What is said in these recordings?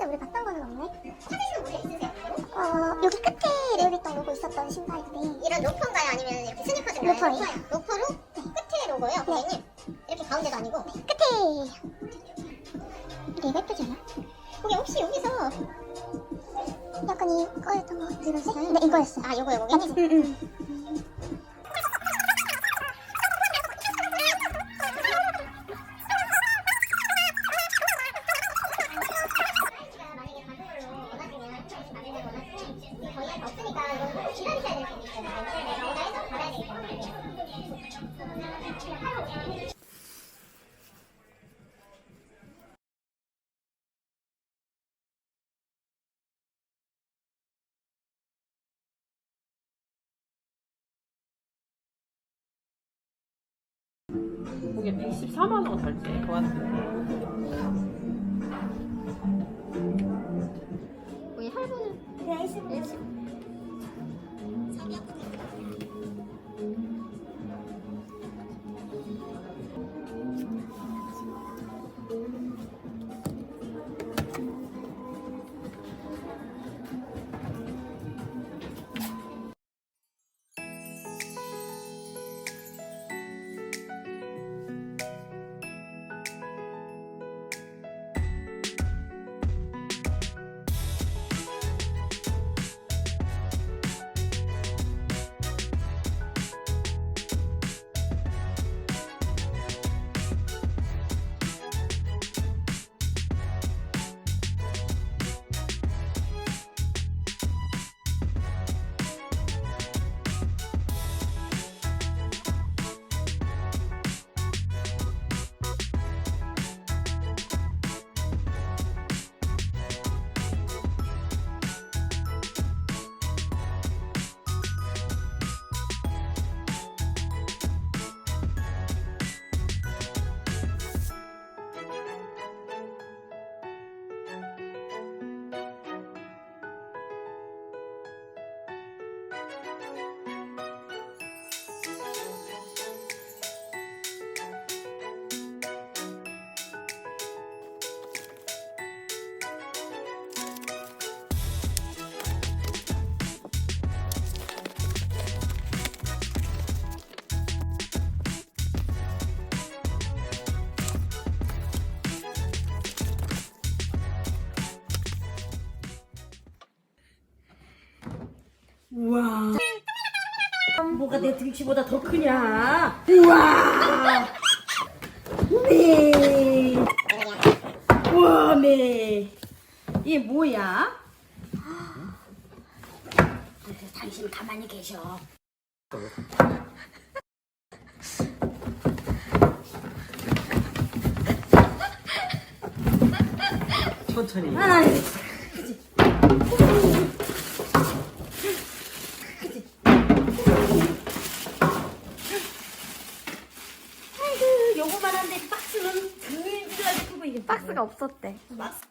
우리 봤던 거는 없네. 찾으시는 분이 있으세요? 여기 끝에 루이비통 로고 있었던 신발인데. 이런 로퍼인가요? 아니면 이렇게 스니커즈인가요? 로퍼예요. 로퍼로 끝에 로고예요, 고객님. 이렇게 가운데가 아니고 끝에. 되게 예쁘지 않아? 고객 혹시 여기서 약간 이거였던 거 같아요. 네, 이거였어요. 아, 요거요, 고객님? 응. 그게 114만 원 살 때 좋았어요. 우리 할부는 네, 일시. 우와. 뭐가 내 등치보다 더 크냐? 우와. 네. 우와, 네. 이게 뭐야? 당신 가만히 계셔. 천천히. 아이. 요거만 한데 박스는 들들하게 크고 이게 박스가 없었대. 박스.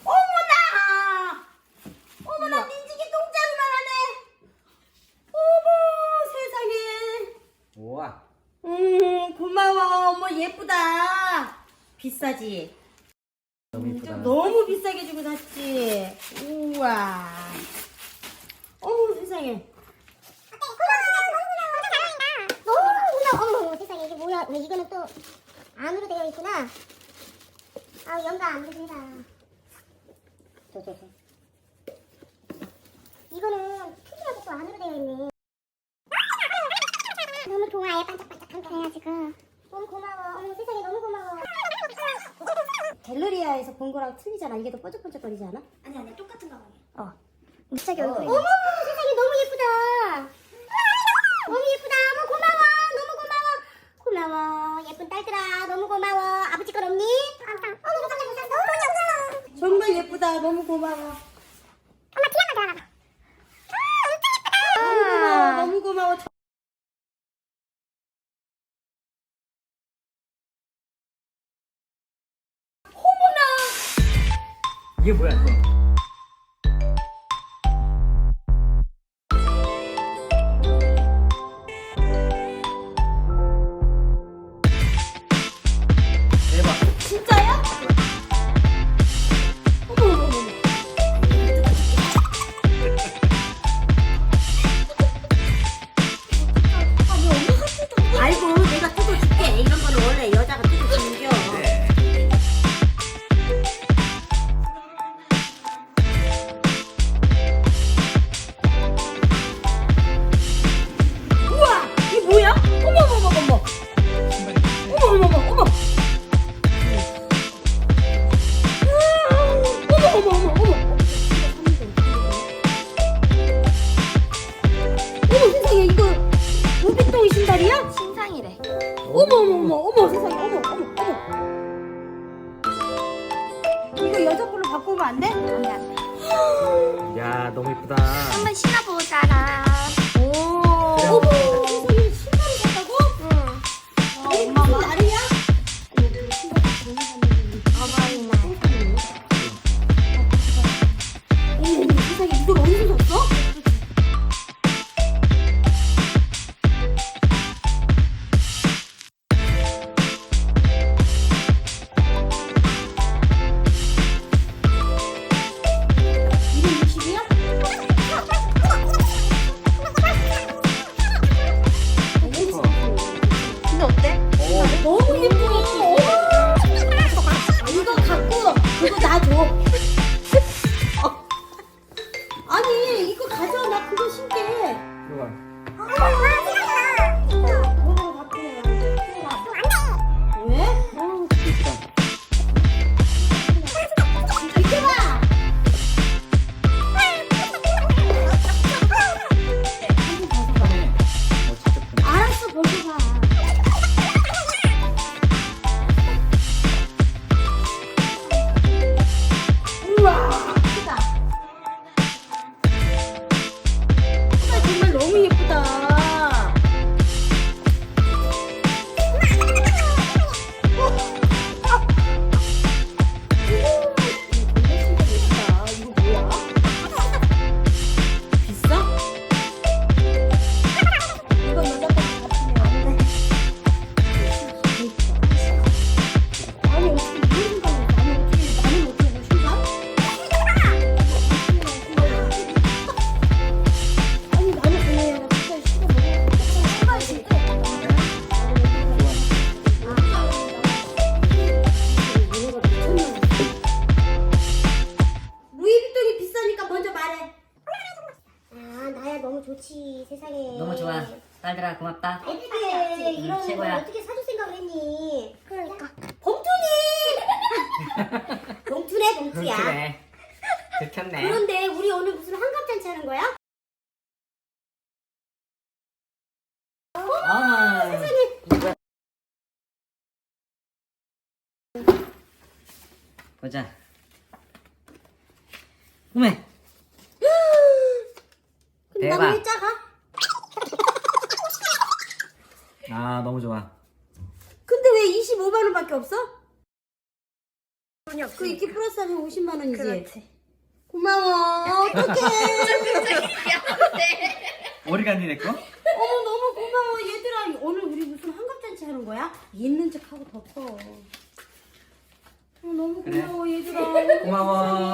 어머나! 어머나 민지기 똥자루만 하네. 어머 세상에. 우와. 고마워. 어머 예쁘다. 비싸지? 너무 예쁘다. 너무 비싸게 주고 샀지. 우와. 어머 세상에. 어머 세상에 이게 뭐야? 왜 이거는 또 안으로 되어 있구나. 아우 연가 안 되신다. 이거는 특이하게 또 안으로 되어 있네. 너무 좋아해. 반짝반짝한 거 해가지고. 너무 고마워. 어머 세상에 너무 고마워. 갤러리아에서 본 거랑 틀리잖아. 이게 더 번쩍번쩍거리지 않아? 아니 똑같은 가방이야. 갑자기 얼굴이. 어머 세상에 너무 예쁘다. 너무 예쁘다. 어머 고마워. 너무 고마워. 고마워. 예쁜 딸들아 너무 고마워. 아버지 건 없니? 어머 감사합니다. 너무 예뻐. 정말 예쁘다. 너무 고마워. 엄마 뒤에 한번 들어가봐. 너무 고마워. 너무 고마워. 이게 뭐야 또? 대박. 진짜요? 어머 어머 어머. 아이고 내가 뜯어줄게. 이런 거는 원래 여자가 뜯어주는겨. 네. 우와 이게 뭐야? 어머 어머 어머 어머. 어머 어머 어머 어머. 어머 어머 어머 어머. 어머 세상에 이거 루이비통이 신발이야? 신상이래. 어머 어머 어머 어머 세상에 어머 어머 어머. 이거 여자 걸로 바꾸면 안 돼? 안돼 안돼. 야 너무 이쁘다. 한번 신어보자라. 오. 어머 세상에 신발을 샀다고? 응. 엄마 무슨 날이야? 어버이날. 어머 세상에 이걸 어디서 샀어? 근데 어때? 너무 예뻐. 이거 갖고 그거 나 줘. 아니 이거 가져. 나 그거 신게. 이거 몸으로 바꾸네. 왜? 비켜봐. 알았어 벗어봐. 우와 크다. 크다 정말 너무 예쁘다. 이거 뭐야? 비싸? 이거 여자 거 같은데 안 돼. 아니 어떻게 이런 생각을 나는 어떻게 뭐 신가? 아니 나는 그냥 진짜 신고 먹어. 신발 신고. 루이비통이 비싸니까 먼저 말해. 아 나야 너무 좋지 세상에. 너무 좋아. 딸들아 고맙다. 어떻게 이런 걸 최고야. 어떻게 사줄 생각을 했니? 그러니까. 봉투니! 봉투네 봉투야. 그래. 들켰네. 그런데 우리 오늘 무슨 환갑잔치 하는 거야? 어머. 이거 보자. 어메. 근데 대박. 나는 왜 작아? 아 너무 좋아. 근데 왜 25만 원밖에 없어? 그 이렇게 플러스 하면 50만 원이지? 그렇지. 고마워. 어떡해. 머리가 안 니네 거? 어머 너무 고마워. 얘들아 오늘 우리 무슨 환갑잔치 하는 거야? 있는 척하고 덮어. 너무 그래. 고마워 얘들아. 고마워.